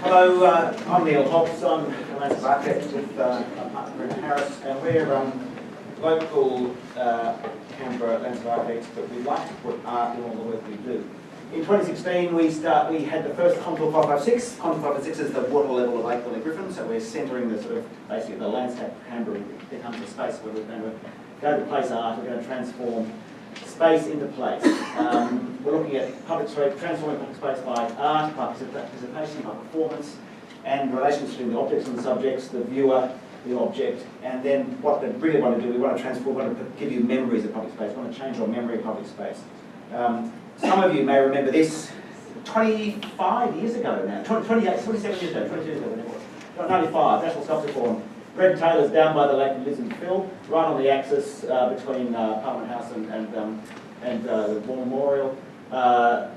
Hello, I'm Neil Hobbs. I'm a landscape architect with my partner Brenda Harris, and we're local Canberra landscape architects, but we like to put art in all the work we do. In 2016, we had the first Contour 556. Contour 556 is the water level of Lake Griffin, so we're centering the sort of basically the landscape of Canberra becomes a space where we're going to go to place art. We're going to transform space into place. We're looking at transforming public space by art, by participation, by performance, and relations between the objects and the subjects, the viewer, the object, and then what we really want to do, we want to transform, we want to give you memories of public space, we want to change your memory of public space. Some of you may remember this 25 years ago now, 27 years ago, 22 years ago, whenever it was. 95, National Sculpture Forum. Greg Taylor's down by the lake in Lisbon Phil, right on the axis between Parliament House and the War Memorial. I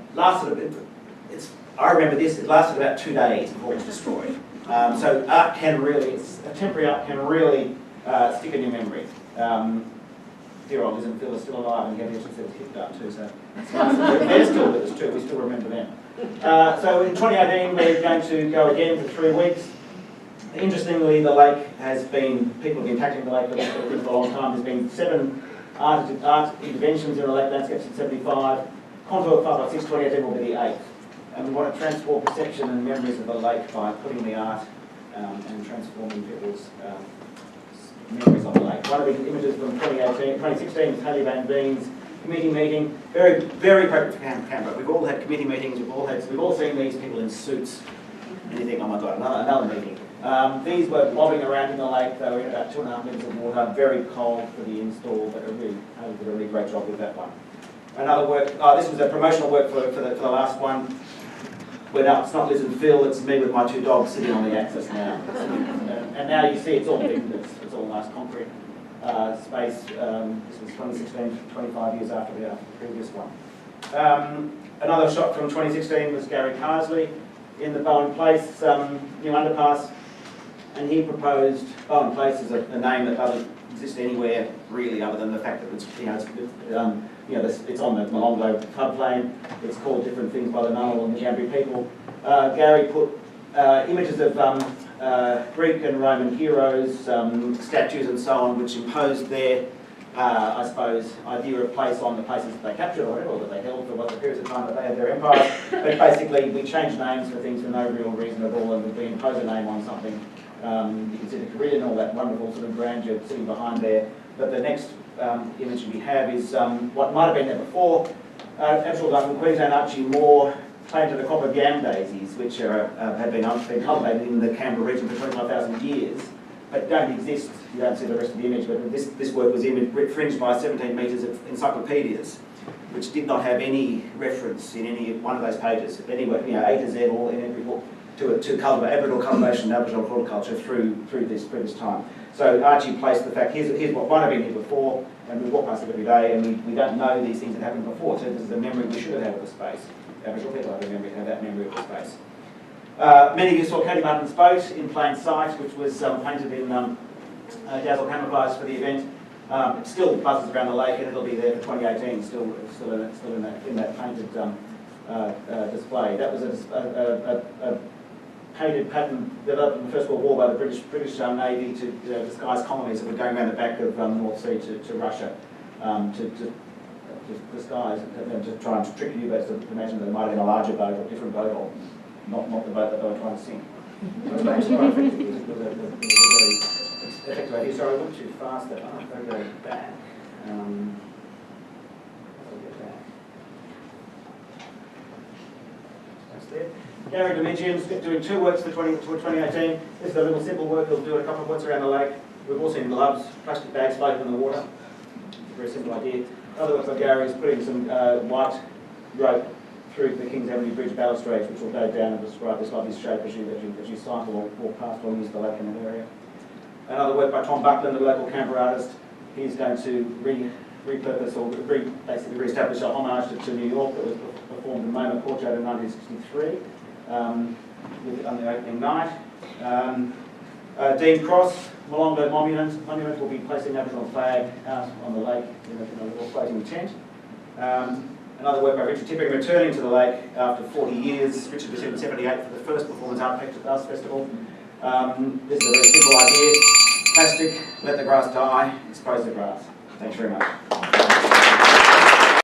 remember this, it lasted about 2 days before it was destroyed. So art can really, temporary art can really stick in your memory. Dear old Lisbon Phil is still alive, and he actually said it was hit up too, so it's nice. They're still with us too, we still remember them. So in 2018 we're going to go again for 3 weeks. Interestingly, the lake has been, people have been tackling the lake for a long time. There's been 7 art interventions in the lake landscape since 75. Contour 556 2018 will be the 8th. And we want to transform perception and memories of the lake by putting the art and transforming people's memories of the lake. One of the images from 2016 is Haley Van Veen's committee meeting. Very, very appropriate for Canberra. We've all had committee meetings. We've all seen these people in suits. And you think, oh my God, another meeting. These were bobbing around in the lake. They were in about 2.5 litres of water, very cold for the install, but Haley did a really great job with that one. Another work, this was a promotional work for the last one. It's not Lisbon Phil, it's me with my 2 dogs sitting on the axis now. And now you see it's all big, it's all nice concrete space. This was 2016, 25 years after the previous one. Another shot from 2016 was Gary Carsley in the Bowen Place new underpass, and he proposed, Bowen Place is a name that doesn't exist anywhere really, other than the fact that it's it's on the Molonglo floodplain. It's called different things by the Ngunnawal and the Ngambri people. Gary put images of Greek and Roman heroes, statues and so on, which imposed their, I suppose, idea of place on the places that they captured or whatever, that they held for what the periods of time that they had their empire. But basically, we changed names for things for no real reason at all, and we impose a name on something. You can see the Korean, all that wonderful sort of grandeur sitting behind there. But the next image we have is what might have been there before. Aboriginal guy from Queensland, Archie Moore, planted a crop of yam daisies, which have been cultivated in the Canberra region for 25,000 years, but don't exist. You don't see the rest of the image, but this work was fringed by 17 metres of encyclopedias, which did not have any reference in any one of those pages, anywhere, A to Z, all in every book, to Aboriginal cultivation and Aboriginal horticulture through this time. So Archie placed the fact, here's what might have been here before, and we walk past it every day, and we don't know these things that happened before, so this is the memory we should have had of the space. Aboriginal people have that memory of the space. Many of you saw Katie Martin's boat in plain sight, which was painted in dazzle camouflage for the event. It still buzzes around the lake, and it'll be there for 2018, still in that painted display. That was a painted pattern developed in the First World War by the British Navy to disguise colonies that were going around the back of the North Sea to Russia to disguise and to try and trick you guys to imagine that there might have been a larger boat or a different boat, or not the boat that they were trying to sink. It was quite effective. It was a very effective idea. Sorry, I went too fast there. I'll go back. That's there. Gary Dimensions doing 2 works for 2018. This is a little simple work. He'll do a couple of works around the lake. We've all seen gloves, plastic bags floating in the water. It's a very simple idea. Other work by Gary is putting some white rope through the Kings Avenue Bridge balustrades, which will go down and describe this lovely shape as you cycle or walk past or use the lake in that area. Another work by Tom Buckland, a local Canberra artist. He's going to repurpose or basically re-establish a homage to New York that was performed in MoMA Courtyard in 1963 on the opening night. Dean Cross, Molonglo Monument will be placing an Aboriginal flag out on the lake in a little floating tent. Another work by Richard Tipping, returning to the lake after 40 years. Richard was here in 78 for the first Performance Art Festival. This is a very simple idea. Plastic, let the grass die, expose the grass. Thanks very much.